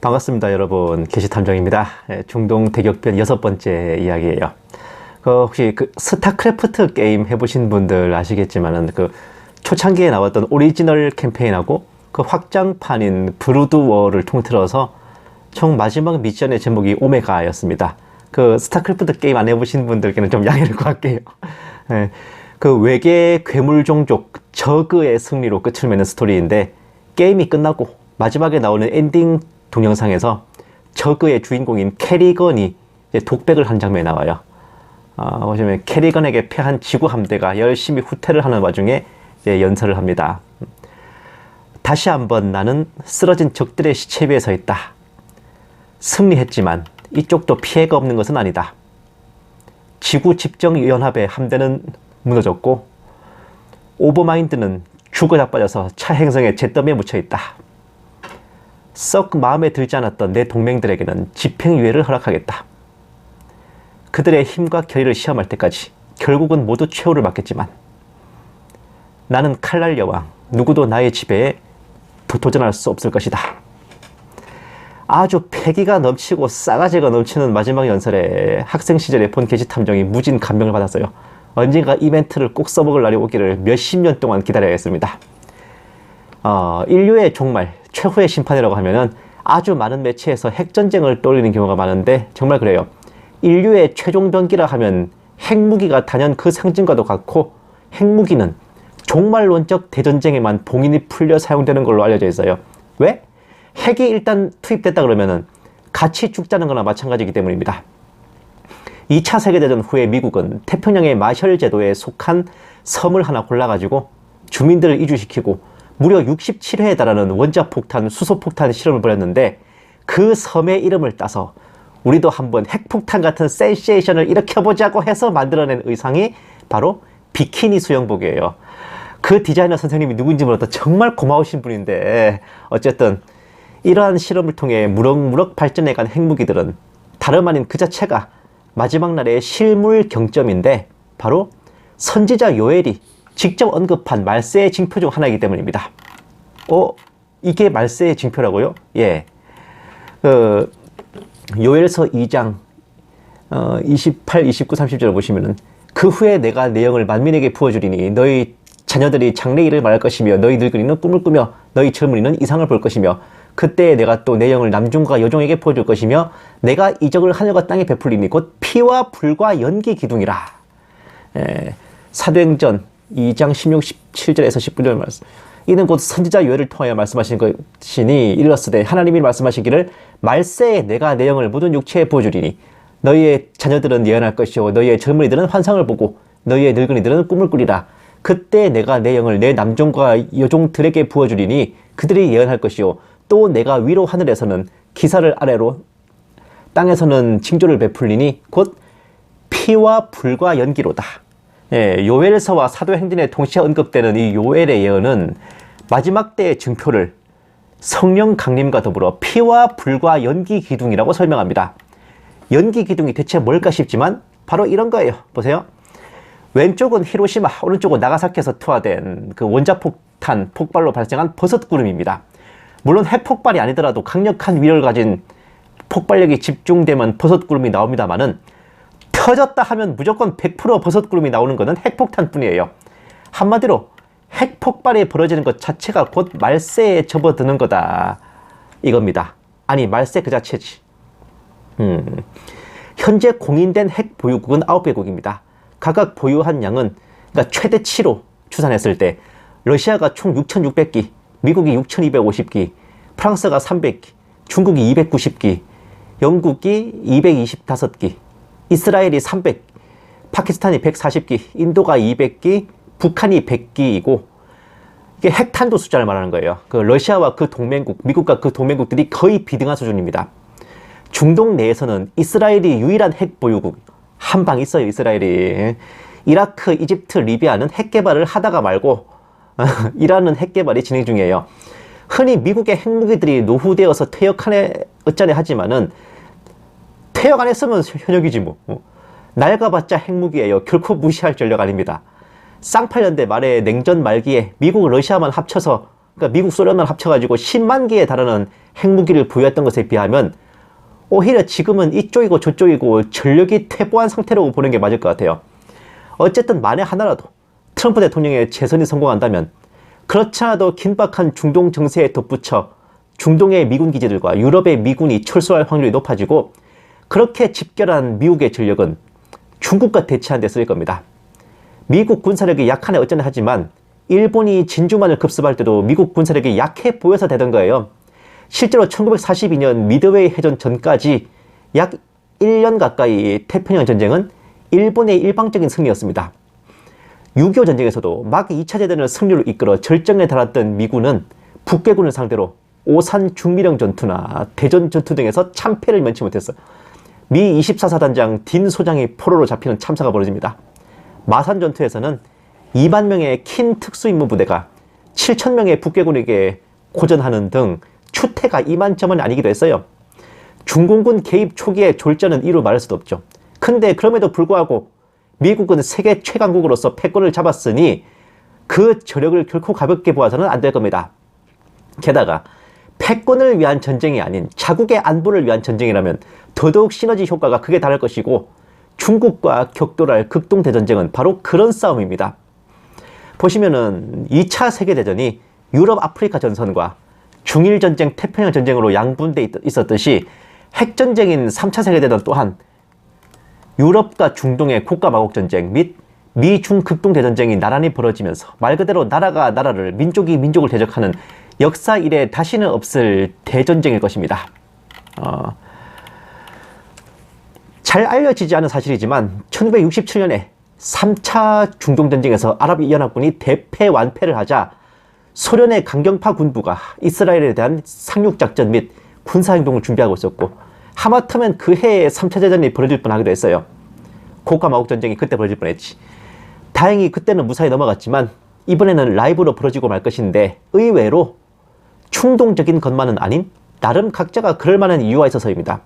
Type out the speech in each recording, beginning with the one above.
반갑습니다, 여러분. 게시탐정입니다. 중동 대격변 6번째 이야기예요. 혹시 스타크래프트 게임 해보신 분들 아시겠지만은 초창기에 나왔던 오리지널 캠페인하고 확장판인 브루드워를 통틀어서 총 마지막 미션의 제목이 오메가였습니다. 스타크래프트 게임 안 해보신 분들께는 좀 양해를 구할게요. 외계 괴물 종족 저그의 승리로 끝을 맺는 스토리인데, 게임이 끝나고 마지막에 나오는 엔딩 동영상에서 저그의 주인공인 캐리건이 독백을 한 장면이 나와요. 보시면 캐리건에게 패한 지구 함대가 열심히 후퇴를 하는 와중에 연설을 합니다. 다시 한번 나는 쓰러진 적들의 시체 위에 서 있다. 승리했지만 이쪽도 피해가 없는 것은 아니다. 지구 집정연합의 함대는 무너졌고 오버마인드는 죽어 자빠져서 차 행성의 잿더미에 묻혀있다. 썩 마음에 들지 않았던 내 동맹들에게는 집행유예를 허락하겠다. 그들의 힘과 결의를 시험할 때까지 결국은 모두 최후를 맞겠지만 나는 칼날 여왕, 누구도 나의 지배에 도전할 수 없을 것이다. 아주 패기가 넘치고 싸가지가 넘치는 마지막 연설에 학생 시절에 본 게시탐정이 무진 감명을 받았어요. 언젠가 이벤트를 꼭 써먹을 날이 오기를 몇십 년 동안 기다려야겠습니다. 인류의 종말, 최후의 심판이라고 하면은 아주 많은 매체에서 핵전쟁을 떠올리는 경우가 많은데 정말 그래요. 인류의 최종 병기라 하면 핵무기가 단연 그 상징과도 같고, 핵무기는 종말론적 대전쟁에만 봉인이 풀려 사용되는 걸로 알려져 있어요. 왜? 핵이 일단 투입됐다 그러면은 같이 죽자는 거나 마찬가지이기 때문입니다. 2차 세계대전 후에 미국은 태평양의 마셜 제도에 속한 섬을 하나 골라가지고 주민들을 이주시키고 무려 67회에 달하는 원자폭탄, 수소폭탄 실험을 벌였는데, 그 섬의 이름을 따서 우리도 한번 핵폭탄 같은 센세이션을 일으켜보자고 해서 만들어낸 의상이 바로 비키니 수영복이에요. 그 디자이너 선생님이 누군지 몰라도 정말 고마우신 분인데, 어쨌든 이러한 실험을 통해 무럭무럭 발전해간 핵무기들은 다름 아닌 그 자체가 마지막 날의 실물 경점인데, 바로 선지자 요엘이 직접 언급한 말세의 징표 중 하나이기 때문입니다. 이게 말세의 징표라고요? 예. 요엘서 2장 28, 29, 30절을 보시면은 그 후에 내가 내 영을 만민에게 부어주리니 너희 자녀들이 장래일을 말할 것이며 너희 늙은이는 꿈을 꾸며 너희 젊은이는 이상을 볼 것이며 그때 내가 또 내 영을 남종과 여종에게 부어줄 것이며 내가 이적을 하늘과 땅에 베풀리니 곧 피와 불과 연기 기둥이라. 사도행전 2장 16, 17절에서 19절 말씀. 이는 곧 선지자 요엘을 통하여 말씀하신 것이니 이르렀으되 하나님이 말씀하시기를 말세에 내가 내 영을 모든 육체에 부어주리니 너희의 자녀들은 예언할 것이요 너희의 젊은이들은 환상을 보고 너희의 늙은이들은 꿈을 꾸리라. 그때 내가 내 영을 내 남종과 여종들에게 부어주리니 그들이 예언할 것이요 또 내가 위로 하늘에서는 기사를 아래로 땅에서는 징조를 베풀리니 곧 피와 불과 연기로다. 요엘서와 사도행전에 동시에 언급되는 이 요엘의 예언은 마지막 때의 증표를 성령 강림과 더불어 피와 불과 연기 기둥이라고 설명합니다. 연기 기둥이 대체 뭘까 싶지만 바로 이런 거예요. 보세요. 왼쪽은 히로시마, 오른쪽은 나가사키에서 투하된 그 원자폭탄 폭발로 발생한 버섯구름입니다. 물론 핵폭발이 아니더라도 강력한 위력을 가진 폭발력이 집중되면 버섯구름이 나옵니다만은 터졌다 하면 무조건 100% 버섯구름이 나오는 것은 핵폭탄뿐이에요. 한마디로 핵폭발이 벌어지는 것 자체가 곧 말세에 접어드는 거다 이겁니다. 아니, 말세 그 자체지. 현재 공인된 핵 보유국은 9개국입니다. 각각 보유한 양은 그러니까 최대치로 추산했을 때 러시아가 총 6,600기, 미국이 6,250기, 프랑스가 300기, 중국이 290기, 영국이 225기, 이스라엘이 300, 파키스탄이 140기, 인도가 200기, 북한이 100기이고, 이게 핵탄두 숫자를 말하는 거예요. 러시아와 그 동맹국, 미국과 그 동맹국들이 거의 비등한 수준입니다. 중동 내에서는 이스라엘이 유일한 핵 보유국, 한 방 있어요, 이스라엘이. 이라크, 이집트, 리비아는 핵 개발을 하다가 말고 이라는 핵 개발이 진행 중이에요. 흔히 미국의 핵무기들이 노후되어서 퇴역하네 어쩌네 하지만은 퇴역 안 했으면 현역이지 뭐. 낡아봤자 핵무기예요. 결코 무시할 전력 아닙니다. 쌍팔년대 말에 냉전 말기에 미국, 러시아만 합쳐서, 그러니까 미국, 소련만 합쳐가지고 10만 개에 달하는 핵무기를 보유했던 것에 비하면 오히려 지금은 이쪽이고 저쪽이고 전력이 퇴보한 상태라고 보는 게 맞을 것 같아요. 어쨌든 만에 하나라도 트럼프 대통령의 재선이 성공한다면 그렇지 않아도 긴박한 중동 정세에 덧붙여 중동의 미군 기지들과 유럽의 미군이 철수할 확률이 높아지고 그렇게 집결한 미국의 전력은 중국과 대치하는 데 쓰일 겁니다. 미국 군사력이 약하네 어쩌네 하지만 일본이 진주만을 급습할 때도 미국 군사력이 약해 보여서 되던 거예요. 실제로 1942년 미드웨이 해전 전까지 약 1년 가까이 태평양 전쟁은 일본의 일방적인 승리였습니다. 6.25 전쟁에서도 막 2차 대전을 승리로 이끌어 절정에 달했던 미군은 북괴군을 상대로 오산 중미령 전투나 대전 전투 등에서 참패를 면치 못했어요. 미 24사단장 딘 소장이 포로로 잡히는 참사가 벌어집니다. 마산 전투에서는 2만 명의 킨 특수임무부대가 7천 명의 북괴군에게 고전하는 등 추태가 이만저만이 아니기도 했어요. 중공군 개입 초기의 졸전은 이루 말할 수도 없죠. 근데 그럼에도 불구하고 미국은 세계 최강국으로서 패권을 잡았으니 그 저력을 결코 가볍게 보아서는 안 될 겁니다. 게다가 패권을 위한 전쟁이 아닌 자국의 안보를 위한 전쟁이라면 더더욱 시너지 효과가 크게 달할 것이고 중국과 격돌할 극동대전쟁은 바로 그런 싸움입니다. 보시면은 2차 세계대전이 유럽 아프리카 전선과 중일전쟁 태평양 전쟁으로 양분돼 있었듯이 핵전쟁인 3차 세계대전 또한 유럽과 중동의 국가마곡 전쟁 및 미중 극동대전쟁이 나란히 벌어지면서 말 그대로 나라가 나라를 민족이 민족을 대적하는 역사 이래 다시는 없을 대전쟁일 것입니다. 잘 알려지지 않은 사실이지만 1967년에 3차 중동전쟁에서 아랍연합군이 대패완패를 하자 소련의 강경파 군부가 이스라엘에 대한 상륙작전 및 군사행동을 준비하고 있었고 하마터면 그 해에 3차 대전이 벌어질 뻔하기도 했어요. 고가마곡 전쟁이 그때 벌어질 뻔했지. 다행히 그때는 무사히 넘어갔지만 이번에는 라이브로 벌어지고 말 것인데 의외로 충동적인 것만은 아닌 나름 각자가 그럴 만한 이유가 있어서입니다.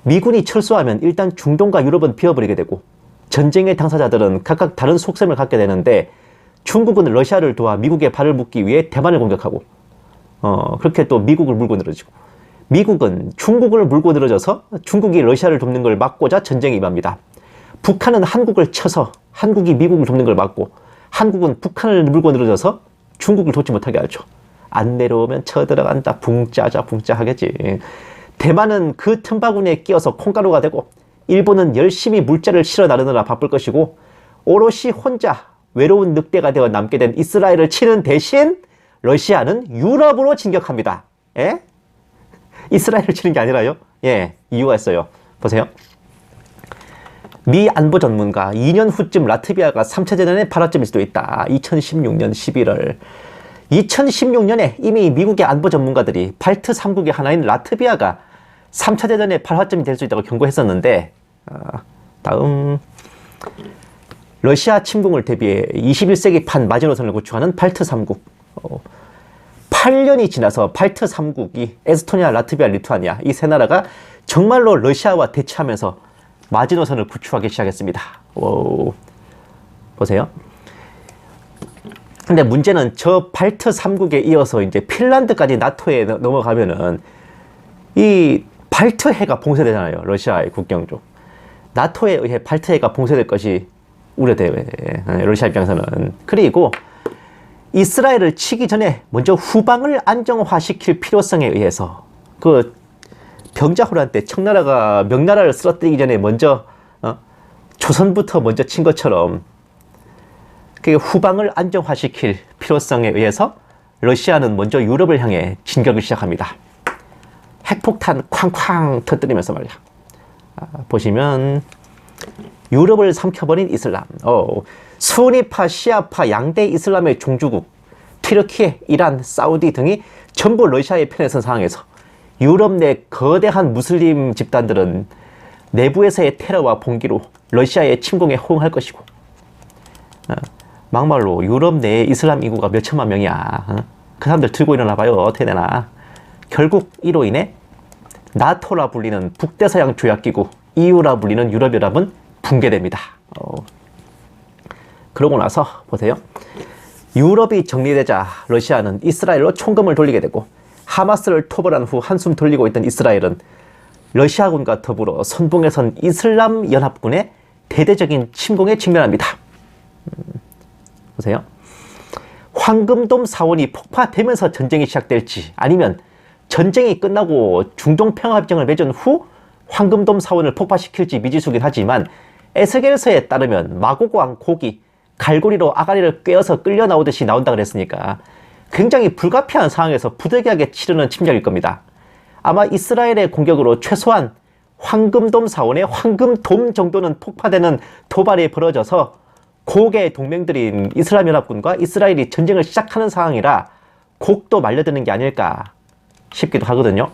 미군이 철수하면 일단 중동과 유럽은 비어버리게 되고 전쟁의 당사자들은 각각 다른 속셈을 갖게 되는데 중국은 러시아를 도와 미국의 발을 묶기 위해 대만을 공격하고 그렇게 또 미국을 물고 늘어지고 미국은 중국을 물고 늘어져서 중국이 러시아를 돕는 걸 막고자 전쟁에 임합니다. 북한은 한국을 쳐서 한국이 미국을 돕는 걸 막고 한국은 북한을 물고 늘어져서 중국을 돕지 못하게 하죠. 안 내려오면 쳐들어간다 붕짜자 붕짜 하겠지. 대만은 그 틈바구니에 끼어서 콩가루가 되고 일본은 열심히 물자를 실어 나르느라 바쁠 것이고 오롯이 혼자 외로운 늑대가 되어 남게 된 이스라엘을 치는 대신 러시아는 유럽으로 진격합니다. 예? 이스라엘을 치는 게 아니라요? 예, 이유가 있어요. 보세요. 미 안보 전문가 2년 후쯤 라트비아가 3차 대전의 발화점일 수도 있다. 2016년 11월. 2016년에 이미 미국의 안보 전문가들이 발트 3국의 하나인 라트비아가 3차 대전의 발화점이 될 수 있다고 경고했었는데 다음 러시아 침공을 대비해 21세기판 마지노선을 구축하는 발트 3국 8년이 지나서 발트 3국이 에스토니아, 라트비아, 리투아니아 이 세 나라가 정말로 러시아와 대치하면서 마지노선을 구축하기 시작했습니다. 오, 보세요. 근데 문제는 저 발트 3국에 이어서 이제 핀란드까지 나토에 넘어가면은 이 발트해가 봉쇄되잖아요. 러시아의 국경 쪽. 나토에 의해 발트해가 봉쇄될 것이 우려돼요. 러시아 입장에서는. 그리고 이스라엘을 치기 전에 먼저 후방을 안정화시킬 필요성에 의해서 그 병자호란 때 청나라가 명나라를 쓰러뜨리기 전에 먼저 조선부터 먼저 친 것처럼 그 후방을 안정화시킬 필요성에 의해서 러시아는 먼저 유럽을 향해 진격을 시작합니다. 핵폭탄 쾅쾅 터뜨리면서 말이야. 보시면 유럽을 삼켜버린 이슬람. 수니파, 시아파 양대 이슬람의 종주국 튀르키예, 이란, 사우디 등이 전부 러시아의 편에 선 상황에서 유럽 내 거대한 무슬림 집단들은 내부에서의 테러와 봉기로 러시아의 침공에 호응할 것이고 막말로 유럽 내에 이슬람 인구가 몇 천만 명이야. 그 사람들 들고 일어나 봐요. 어떻게 되나. 결국 이로 인해 나토라 불리는 북대서양 조약기구 EU라 불리는 유럽연합은 붕괴됩니다. 그러고 나서 보세요. 유럽이 정리되자 러시아는 이스라엘로 총검을 돌리게 되고 하마스를 토벌한 후 한숨 돌리고 있던 이스라엘은 러시아군과 더불어 선봉에 선 이슬람 연합군의 대대적인 침공에 직면합니다. 보세요. 황금돔 사원이 폭파되면서 전쟁이 시작될지, 아니면 전쟁이 끝나고 중동 평화협정을 맺은 후 황금돔 사원을 폭파시킬지 미지수긴 하지만, 에스겔서에 따르면 마고고왕 곡이 갈고리로 아가리를 꿰어서 끌려 나오듯이 나온다 그랬으니까 굉장히 불가피한 상황에서 부득이하게 치르는 침략일 겁니다. 아마 이스라엘의 공격으로 최소한 황금돔 사원의 황금돔 정도는 폭파되는 도발이 벌어져서 곡의 동맹들인 이슬람연합군과 이스라엘이 전쟁을 시작하는 상황이라 곡도 말려드는 게 아닐까 싶기도 하거든요.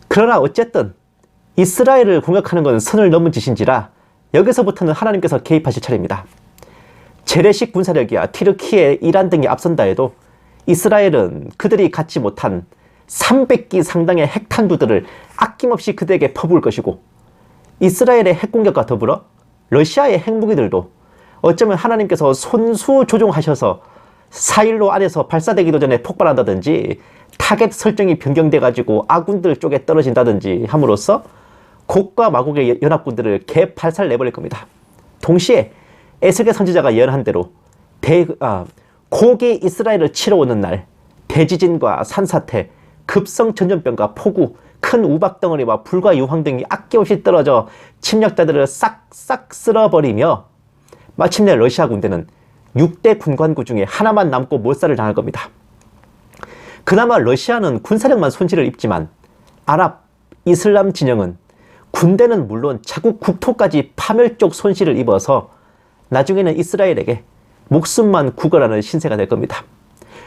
그러나 어쨌든 이스라엘을 공격하는 건 선을 넘은 짓인지라 여기서부터는 하나님께서 개입하실 차례입니다. 재래식 군사력이야 튀르키예, 이란 등이 앞선다 해도 이스라엘은 그들이 갖지 못한 300기 상당의 핵탄두들을 아낌없이 그들에게 퍼부을 것이고, 이스라엘의 핵공격과 더불어 러시아의 핵무기들도 어쩌면 하나님께서 손수 조종하셔서 4일로 안에서 발사되기도 전에 폭발한다든지 타겟 설정이 변경돼가지고 아군들 쪽에 떨어진다든지 함으로써 곡과 마곡의 연합군들을 개발사를 내버릴 겁니다. 동시에 에스겔 선지자가 예언한 대로 곡이 이스라엘을 치러 오는 날 대지진과 산사태, 급성 전염병과 폭우, 큰 우박덩어리와 불과 유황 등이 아낌없이 떨어져 침략자들을 싹싹 쓸어버리며 마침내 러시아 군대는 6대 군관구 중에 하나만 남고 몰살을 당할 겁니다. 그나마 러시아는 군사력만 손실을 입지만 아랍, 이슬람 진영은 군대는 물론 자국 국토까지 파멸적 손실을 입어서 나중에는 이스라엘에게 목숨만 구걸하는 신세가 될 겁니다.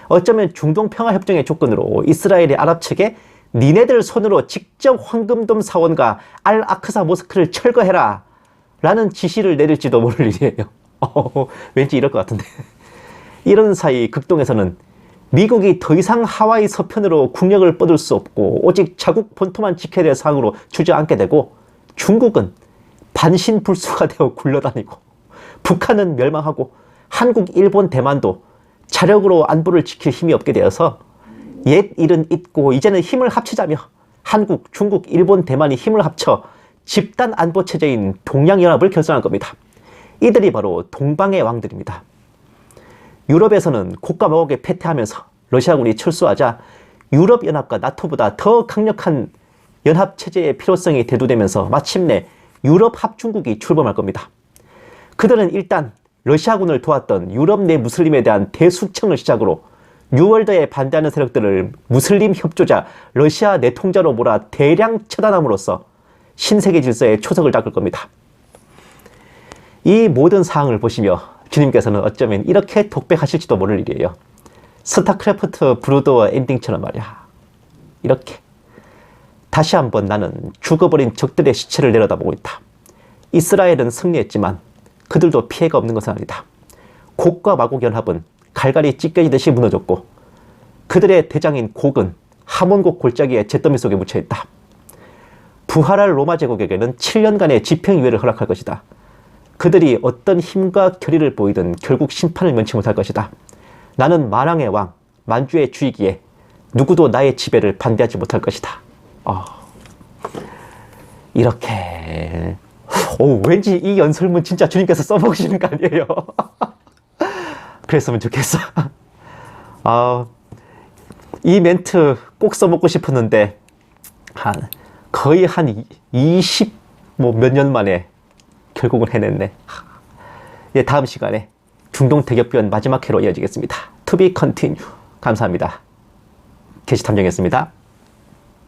어쩌면 중동평화협정의 조건으로 이스라엘이 아랍 측에 니네들 손으로 직접 황금돔 사원과 알-아크사 모스크를 철거해라 라는 지시를 내릴지도 모를 일이에요. 왠지 이럴 것 같은데. 이런 사이 극동에서는 미국이 더 이상 하와이 서편으로 국력을 뻗을 수 없고 오직 자국 본토만 지켜야 될 상황으로 주저앉게 되고, 중국은 반신불수가 되어 굴러다니고, 북한은 멸망하고 한국, 일본, 대만도 자력으로 안보를 지킬 힘이 없게 되어서 옛 일은 잊고 이제는 힘을 합치자며 한국, 중국, 일본, 대만이 힘을 합쳐 집단 안보 체제인 동양연합을 결성한 겁니다. 이들이 바로 동방의 왕들입니다. 유럽에서는 곡과 마곡에 패퇴하면서 러시아군이 철수하자 유럽연합과 나토보다 더 강력한 연합체제의 필요성이 대두되면서 마침내 유럽합중국이 출범할 겁니다. 그들은 일단 러시아군을 도왔던 유럽 내 무슬림에 대한 대수청을 시작으로 뉴월드에 반대하는 세력들을 무슬림 협조자, 러시아 내통자로 몰아 대량 처단함으로써 신세계 질서의 초석을 닦을 겁니다. 이 모든 사항을 보시며 주님께서는 어쩌면 이렇게 독백하실지도 모를 일이에요. 스타크래프트 브루도어 엔딩처럼 말이야. 이렇게 다시 한번 나는 죽어버린 적들의 시체를 내려다보고 있다. 이스라엘은 승리했지만 그들도 피해가 없는 것은 아니다. 곡과 마곡 연합은 갈갈이 찢겨지듯이 무너졌고, 그들의 대장인 곡은 하몬곡 골짜기의 잿더미 속에 묻혀있다. 부활할 로마 제국에게는 7년간의 집행유예를 허락할 것이다. 그들이 어떤 힘과 결의를 보이든 결국 심판을 면치 못할 것이다. 나는 만왕의 왕, 만주의 주이기에 누구도 나의 지배를 반대하지 못할 것이다. 이렇게 왠지 이 연설문 진짜 주님께서 써먹으시는 거 아니에요? 그랬으면 좋겠어. 이 멘트 꼭 써먹고 싶었는데 거의 한 20 몇 년 만에 결국은 해냈네. 다음 시간에 중동 대격변 마지막 회로 이어지겠습니다. To be continue. 감사합니다. 게시탐정이었습니다.